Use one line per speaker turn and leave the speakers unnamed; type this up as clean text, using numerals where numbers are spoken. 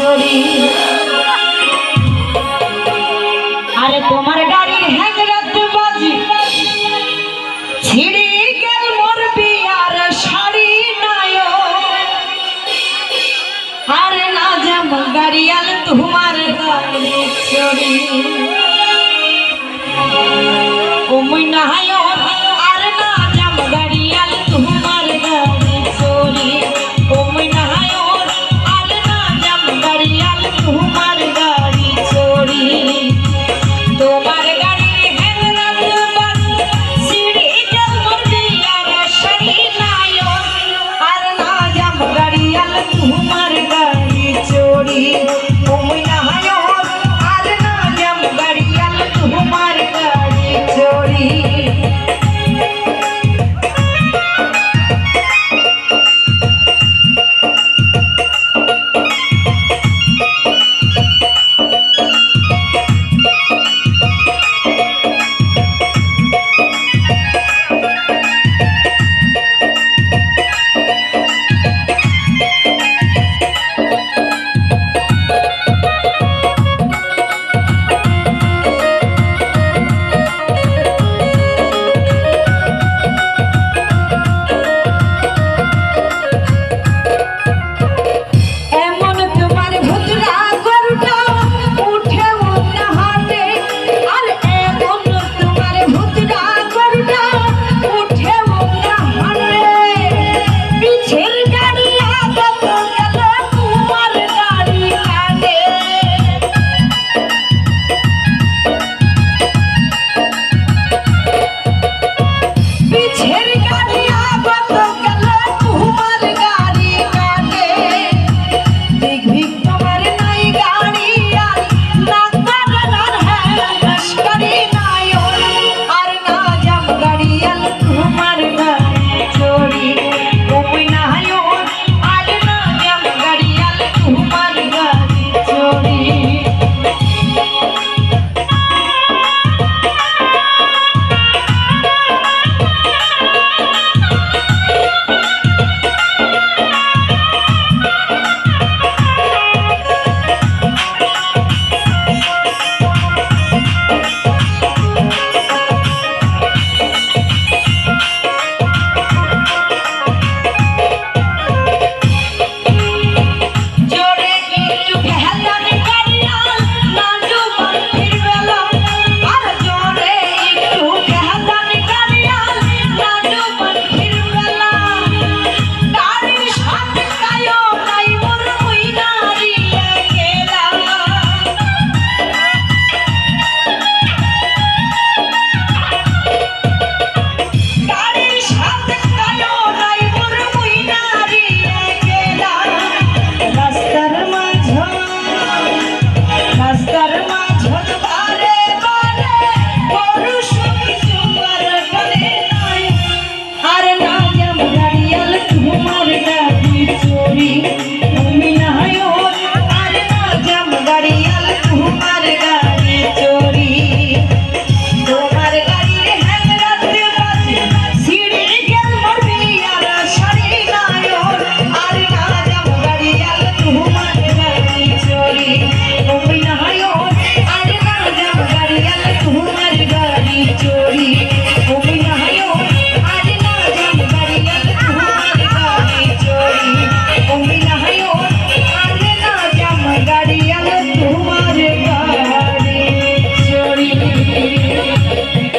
চড়ি। আরে তোমার গাড়ির হ্যাংরাত বাজি ছিড়ি গেল মোর বিয়ার শাড়ি নায়ো। আরে না যাম গাড়িয়াল তোমার গাড়ি চড়ি। ওমই না হায়ো আর না যাম গাড়িয়াল তোমার গাড়ি চড়ি। ওমই না হায়ো আর না যাম গাড়িয়াল তোমার গাড়ি চড়ি। তোমার গাড়ির হ্যাংরাত বাজি ছিড়ি গেল মোর বিয়ার শাড়ি নায়ো। আর না যাম গাড়িয়াল তোমার গাড়ি চড়ি। ওমই না হায়ো আর না যাম গাড়িয়াল তোমার গাড়ি চড়ি। তোমার